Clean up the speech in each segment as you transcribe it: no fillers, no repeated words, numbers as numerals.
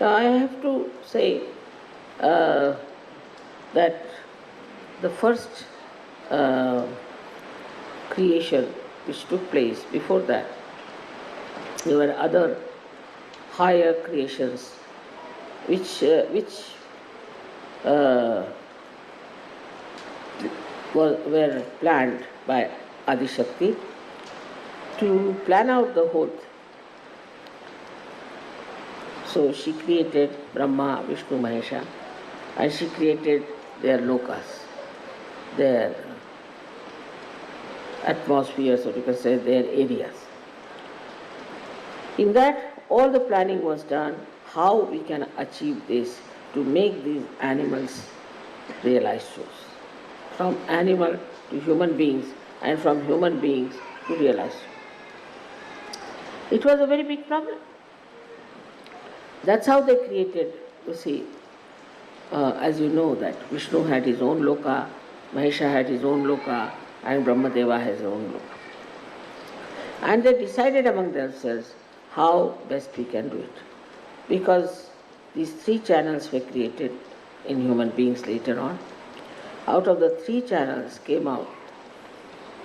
Now I have to say uh, that the first uh, creation which took place before that, there were other higher creations which uh, were planned by Adi Shakti to plan out the whole thing. So she created Brahma, Vishnu, Mahesha, and she created their lokas, their atmospheres, or you can say their areas. In that, all the planning was done, how we can achieve this to make these animals realized souls. From animal to human beings, and from human beings to realized souls. It was a very big problem. That's how they created, you see, as you know, that Vishnu had his own loka, Mahesha had his own loka, and Brahmadeva has his own loka. And they decided among themselves how best we can do it. Because these three channels were created in human beings later on. Out of the three channels came out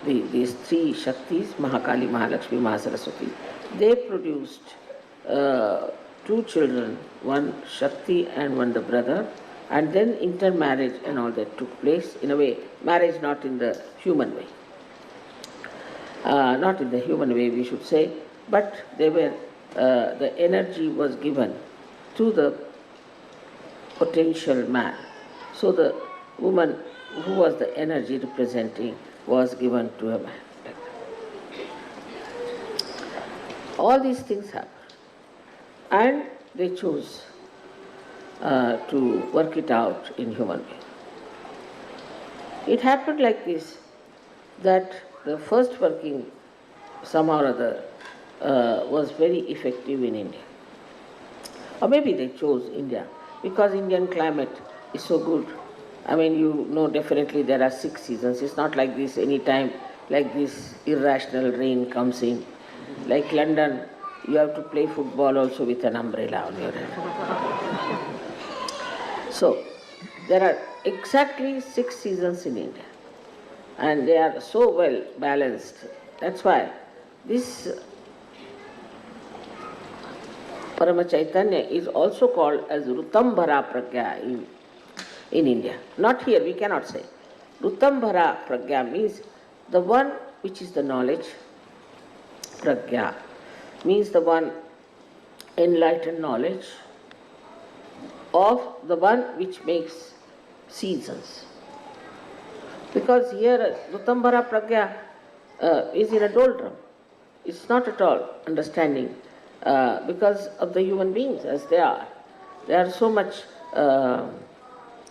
these three Shaktis, Mahakali, Mahalakshmi, Mahasaraswati. They produced two children, one Shakti and one the brother, and then intermarriage and all that took place. In a way, marriage not in the human way. Not in the human way, we should say, but they were, the energy was given to the potential man. So the woman who was the energy representing was given to a man. All these things happened. And they chose to work it out in human being. It happened like this, that the first working somehow or other was very effective in India. Or maybe they chose India because Indian climate is so good. I mean, you know, definitely there are 6 seasons. It's not like this any time, like this irrational rain comes in. Like London, you have to play football also with an umbrella on your head. So, there are exactly 6 seasons in India. And they are so well balanced. That's why this Parama Chaitanya is also called as Rutambhara Pragya in India. Not here, we cannot say. Rutambhara Pragya means the one which is the knowledge. Pragya means the one enlightened knowledge of the one which makes seasons. Because here Rutambhara Pragya is in a doldrum. It's not at all understanding because of the human beings as they are. They are so much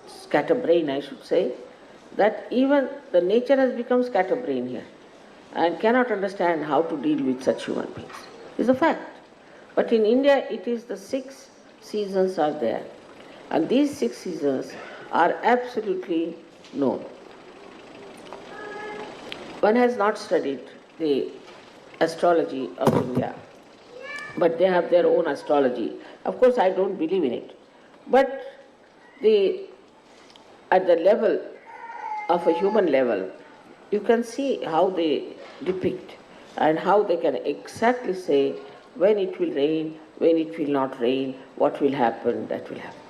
scatterbrain, I should say, that even the nature has become scatterbrain here and cannot understand how to deal with such human beings. It's a fact. But in India, it is the 6 seasons are there. And these 6 seasons are absolutely known. One has not studied the astrology of India, but they have their own astrology. Of course, I don't believe in it. But at the level of a human level, you can see how they depict and how they can exactly say when it will rain, when it will not rain, what will happen, that will happen.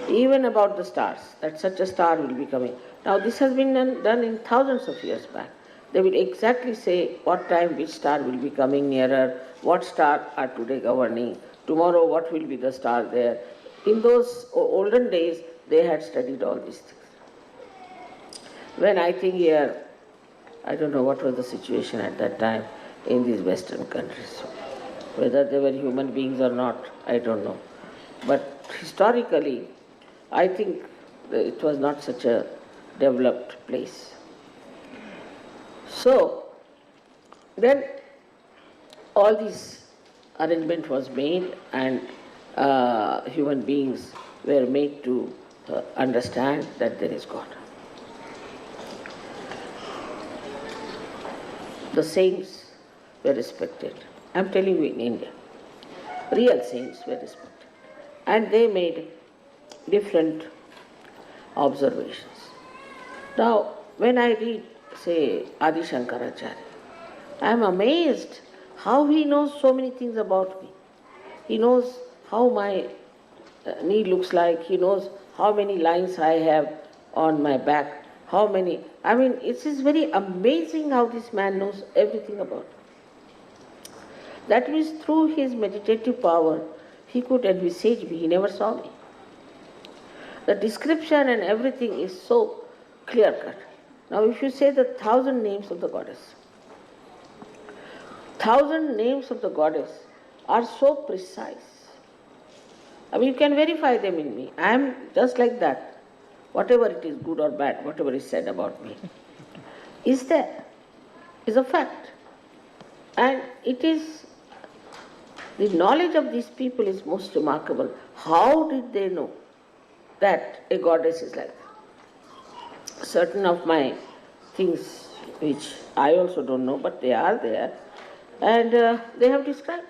Even about the stars, that such a star will be coming. Now this has been done in thousands of years back. They will exactly say what time which star will be coming nearer, what star are today governing, tomorrow what will be the star there. In those olden days, they had studied all these things. When I think here, I don't know what was the situation at that time in these Western countries. Whether they were human beings or not, I don't know. But historically, I think it was not such a developed place. So, then all this arrangement was made and human beings were made to understand that there is God. The saints were respected. I'm telling you in India, real saints were respected. and they made different observations. Now, when I read, say, Adi Shankaracharya, I am amazed how he knows so many things about me. He knows how my knee looks like, he knows how many lines I have on my back, how many. I mean, it is very amazing how this man knows everything about me. That means through his meditative power, he could envisage me, he never saw me. The description and everything is so clear cut. Now, if you say the 1,000 names of the goddess, 1,000 names of the goddess are so precise. I mean, you can verify them in me. I am just like that. Whatever it is, good or bad, whatever is said about me, is there, is a fact. And it is, the knowledge of these people is most remarkable. How did they know that a goddess is like that? Certain of my things, which I also don't know, but they are there, and they have described.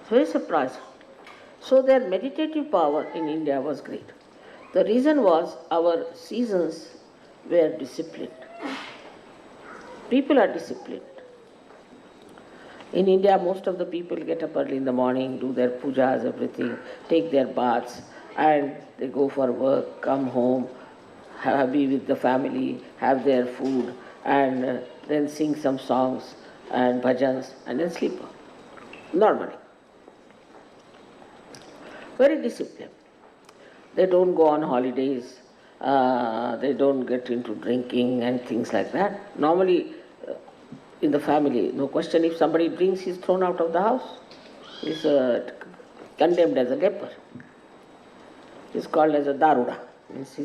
Very surprising. So their meditative power in India was great. The reason was our seasons were disciplined. People are disciplined. In India, most of the people get up early in the morning, do their pujas, everything, take their baths, and they go for work, come home, be with the family, have their food, and then sing some songs and bhajans, and then sleep normally. Very disciplined. They don't go on holidays, they don't get into drinking and things like that. Normally, in the family, no question, if somebody drinks, he's thrown out of the house. He's condemned as a leper. He's called as a daruda. Means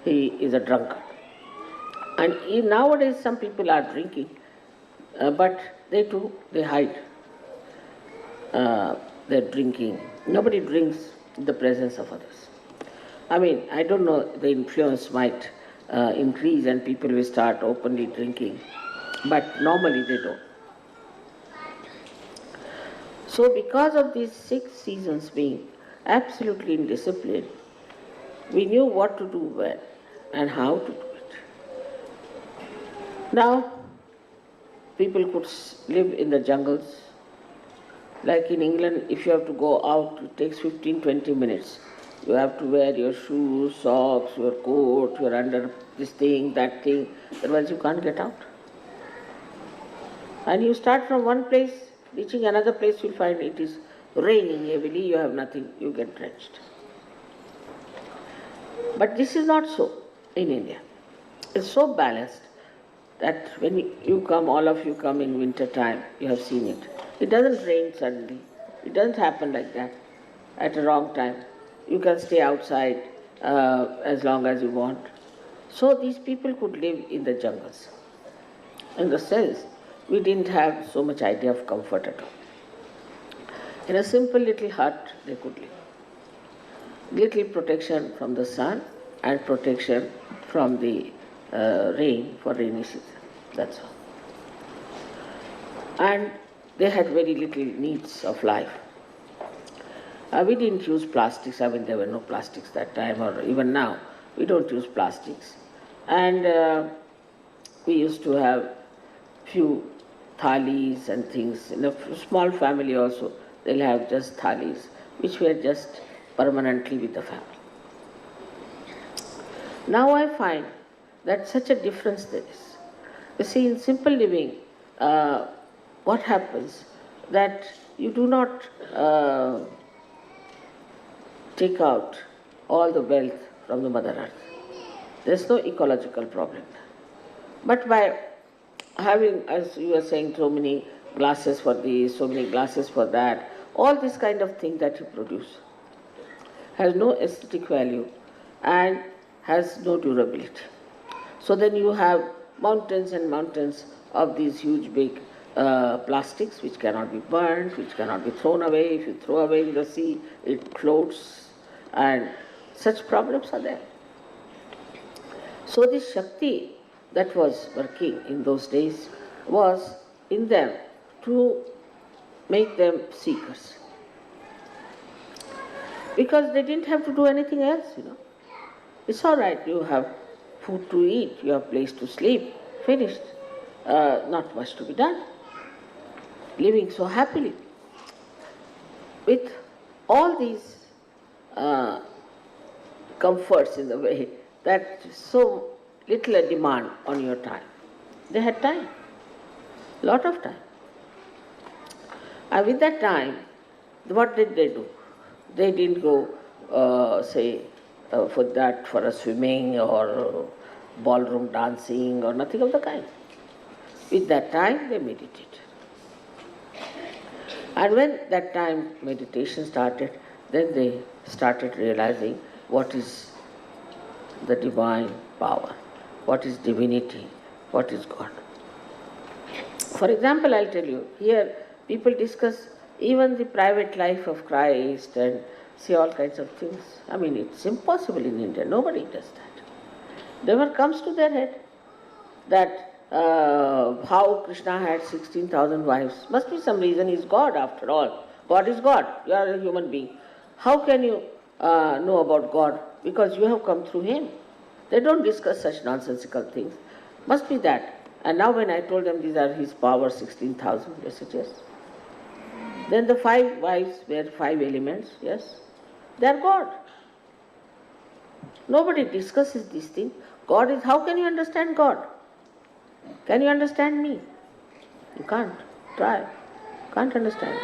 he is a drunkard. And nowadays some people are drinking, but they hide their drinking. Nobody drinks in the presence of others. I mean, I don't know, the influence might increase and people will start openly drinking, but normally they don't. So because of these 6 seasons being absolutely in discipline, we knew what to do when and how to do it. Now, people could live in the jungles. Like in England, if you have to go out, it takes 15-20 minutes. You have to wear your shoes, socks, your coat, you're under this thing, that thing, otherwise you can't get out. And you start from one place, reaching another place, you'll find it is raining heavily, you have nothing, you get drenched. But this is not so in India. It's so balanced that when you come, all of you come in winter time, you have seen it. It doesn't rain suddenly. It doesn't happen like that at a wrong time. You can stay outside as long as you want. So these people could live in the jungles. In the sense, we didn't have so much idea of comfort at all. In a simple little hut, they could live. Little protection from the sun and protection from the rain for rainy season. That's all. And they had very little needs of life. We didn't use plastics. I mean, there were no plastics that time, or even now. We don't use plastics. And we used to have few thalis and things. In a small family also, they'll have just thalis, which were just permanently with the family. Now I find that such a difference there is. You see, in simple living, what happens that you do not take out all the wealth from the Mother Earth. There's no ecological problem. But by having, as you were saying, so many glasses for this, so many glasses for that, all this kind of thing that you produce has no aesthetic value and has no durability. So then you have mountains and mountains of these huge big plastics which cannot be burned, which cannot be thrown away. If you throw away in the sea, it floats, and such problems are there. So this Shakti that was working in those days was in them to make them seekers. because they didn't have to do anything else. It's all right, you have food to eat, you have place to sleep, finished. Not much to be done. Living so happily. With all these comforts in the way that so little a demand on your time. They had time, lot of time. And with that time, what did they do? They didn't go, for a swimming or ballroom dancing or nothing of the kind. With that time, they meditated. And when that time meditation started, then they started realizing what is the divine power, what is divinity, what is God. For example, I'll tell you, here people discuss even the private life of Christ and say all kinds of things. I mean, it's impossible in India. Nobody does that. Never comes to their head that how Krishna had 16,000 wives. Must be some reason. He's God after all. God is God. You are a human being. How can you know about God? Because you have come through Him. They don't discuss such nonsensical things. Must be that. And now when I told them these are His power, 16,000, they said yes. Then the 5 wives were 5 elements, yes. They are God. Nobody discusses these things. God is, how can you understand God? Can you understand me? You can't. Try. Can't understand.